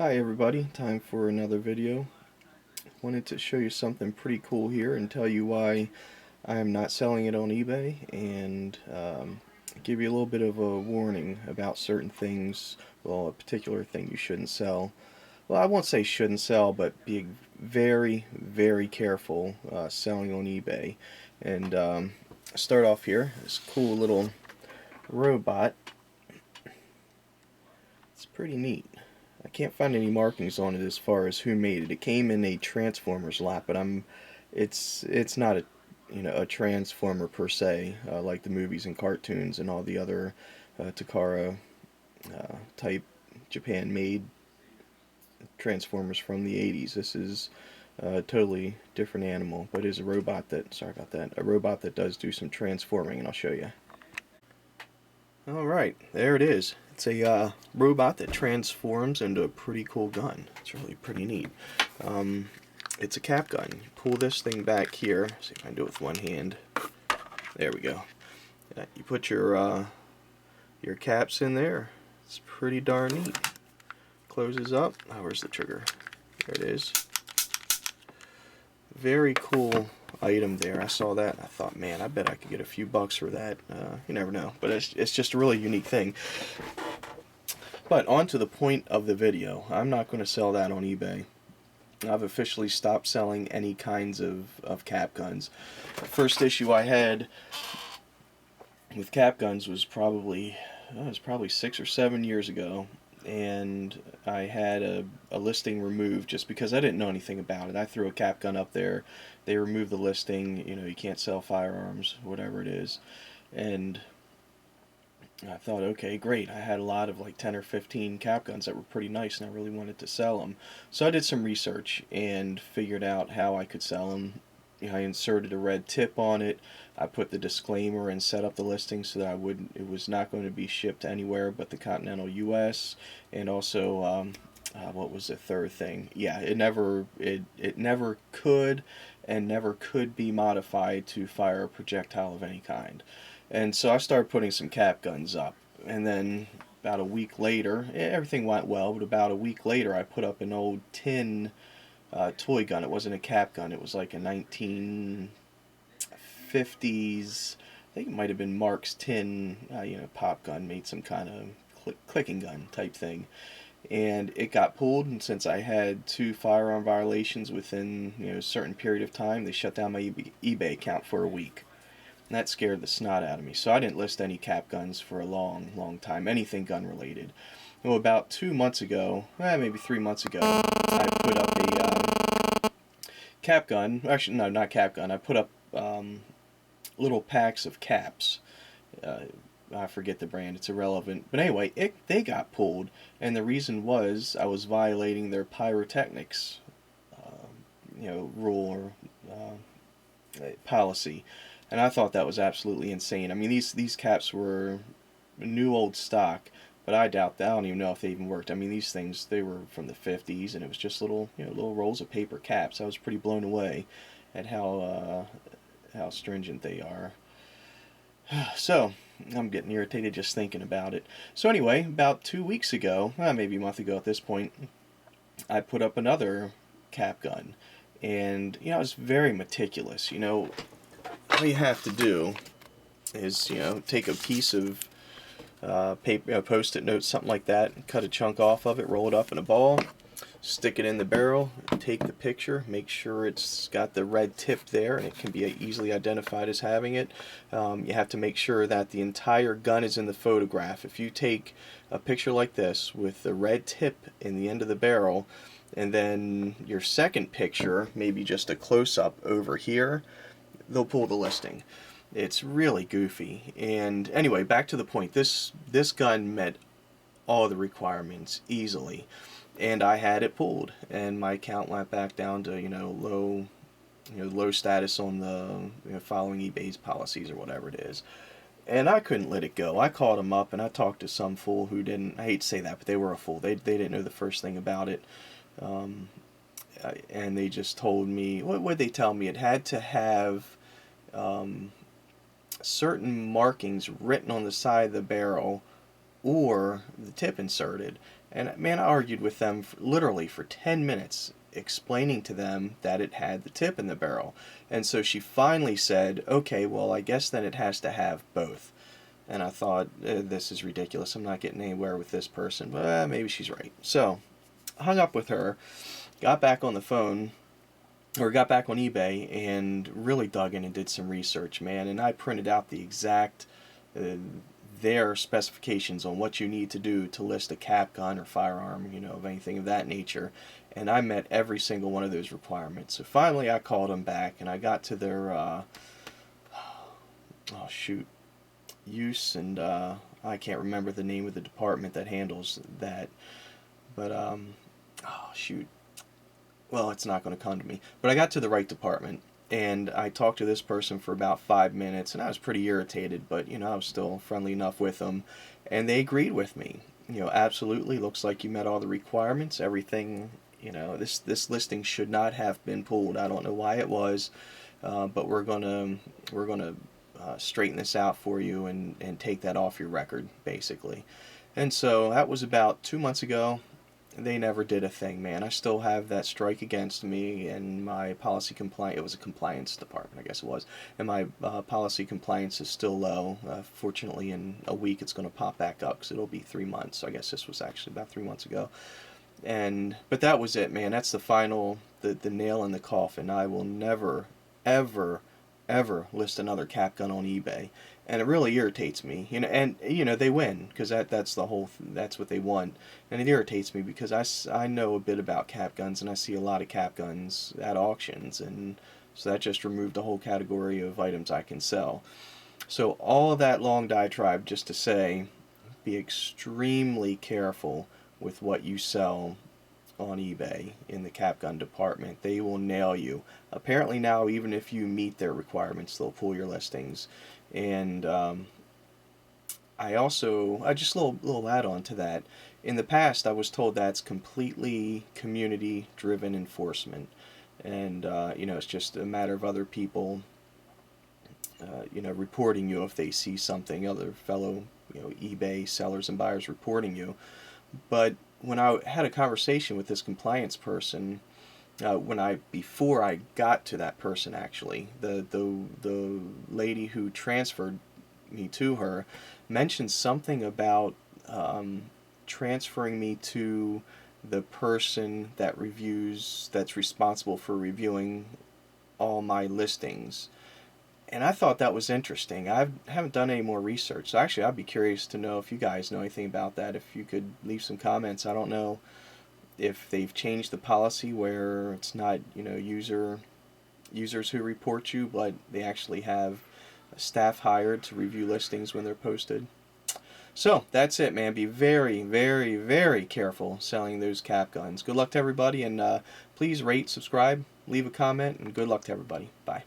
Hi everybody, time for another video. Wanted to show you something pretty cool here and tell you why I am not selling it on eBay, and give you a little bit of a warning about certain things. Well, a particular thing you shouldn't sell. Well, I won't say shouldn't sell, but be very, very careful selling on eBay. And start off here, this cool little robot. It's pretty neat. I can't find any markings on it as far as who made it. It came in a Transformers lot, but it's not a Transformer per se, like the movies and cartoons and all the other Takara type Japan-made Transformers from the 80s. This is a totally different animal, but is a robot that, sorry about that, a robot that does do some transforming, and I'll show you. Alright, there it is. It's a robot that transforms into a pretty cool gun. It's really pretty neat. It's a cap gun. You pull this thing back here. See if I can do it with one hand. There we go. You put your caps in there. It's pretty darn neat. Closes up. Oh, where's the trigger? There it is. Very cool item there. I saw that and I thought, man, I bet I could get a few bucks for that. You never know, but it's just a really unique thing. But on to the point of the video. I'm not going to sell that on eBay. I've officially stopped selling any kinds of cap guns. The first issue I had with cap guns was probably 6 or 7 years ago, and I had a listing removed just because I didn't know anything about it. I threw a cap gun up there, they removed the listing, you can't sell firearms, whatever it is, and I thought, okay, great. I had a lot of like 10 or 15 cap guns that were pretty nice, and I really wanted to sell them. So I did some research and figured out how I could sell them. I inserted a red tip on it. I put the disclaimer and set up the listing so that it was not going to be shipped anywhere but the continental U.S. And also, what was the third thing? Yeah, it never could and never could be modified to fire a projectile of any kind. And so I started putting some cap guns up, and then about a week later, everything went well, but about a week later I put up an old tin toy gun. It wasn't a cap gun, it was like a 1950s, I think it might have been Mark's tin pop gun, made some kind of clicking gun type thing. And it got pulled, and since I had 2 firearm violations within a certain period of time, they shut down my eBay account for a week. And that scared the snot out of me. So I didn't list any cap guns for a long, long time, anything gun related. Well, about 2 months ago, maybe 3 months ago, I put up a cap gun. Actually, no, not cap gun. I put up little packs of caps. I forget the brand, it's irrelevant. But anyway, they got pulled, and the reason was I was violating their pyrotechnics rule or policy. And I thought that was absolutely insane. I mean, these caps were new old stock, but I doubt that. I don't even know if they even worked. I mean, these things, they were from the 50s, and it was just little little rolls of paper caps. I was pretty blown away at how stringent they are. So I'm getting irritated just thinking about it. So anyway, about 2 weeks ago, maybe a month ago at this point, I put up another cap gun, and I was very meticulous. All you have to do is take a piece of paper, post-it notes, something like that, cut a chunk off of it, roll it up in a ball, stick it in the barrel, take the picture, make sure it's got the red tip there and it can be easily identified as having it. You have to make sure that the entire gun is in the photograph. If you take a picture like this with the red tip in the end of the barrel, and then your second picture, maybe just a close-up over here, they'll pull the listing. It's really goofy. And anyway, back to the point. This gun met all the requirements easily, and I had it pulled, and my account went back down to low status on the following eBay's policies or whatever it is. And I couldn't let it go. I called them up and I talked to some fool who didn't. I hate to say that, but they were a fool. They didn't know the first thing about it. And they just told me, what would they tell me? It had to have certain markings written on the side of the barrel or the tip inserted. And man, I argued with them literally for 10 minutes, explaining to them that it had the tip in the barrel. And so she finally said, okay, well, I guess then it has to have both. And I thought, this is ridiculous. I'm not getting anywhere with this person, but maybe she's right. So I hung up with her, got back on the phone, or got back on eBay, and really dug in and did some research, man. And I printed out the exact their specifications on what you need to do to list a cap gun or firearm, of anything of that nature. And I met every single one of those requirements. So finally I called them back, and I got to their, oh shoot, use, and I can't remember the name of the department that handles that. But, oh shoot, well, it's not going to come to me. But I got to the right department, and I talked to this person for about 5 minutes, and I was pretty irritated, but I was still friendly enough with them, and they agreed with me. Absolutely, looks like you met all the requirements. Everything, this listing should not have been pulled. I don't know why it was, but we're gonna straighten this out for you and take that off your record, basically. And so that was about 2 months ago. They never did a thing, man. I still have that strike against me, and my policy compliance, it was a compliance department, I guess it was, and my policy compliance is still low. Fortunately, in a week it's going to pop back up because it'll be 3 months. So I guess this was actually about 3 months ago. But that was it, man. That's the final, the nail in the coffin. I will never, ever, ever list another cap gun on eBay, and it really irritates me. And they win because that's the whole. That's what they want, and it irritates me because I know a bit about cap guns, and I see a lot of cap guns at auctions, and so that just removed a whole category of items I can sell. So all of that long diatribe just to say, be extremely careful with what you sell on eBay in the cap gun department. They will nail you. Apparently now, even if you meet their requirements, they'll pull your listings. And I just a little add on to that. In the past, I was told that's completely community driven enforcement, and it's just a matter of other people, reporting you if they see something, other fellow eBay sellers and buyers reporting you. But when I had a conversation with this compliance person, before I got to that person, actually, the lady who transferred me to her mentioned something about transferring me to the person that's responsible for reviewing all my listings. And I thought that was interesting. I haven't done any more research. So actually, I'd be curious to know if you guys know anything about that. If you could leave some comments. I don't know if they've changed the policy where it's not, users who report you, but they actually have staff hired to review listings when they're posted. So that's it, man. Be very, very, very careful selling those cap guns. Good luck to everybody, and please rate, subscribe, leave a comment, and good luck to everybody. Bye.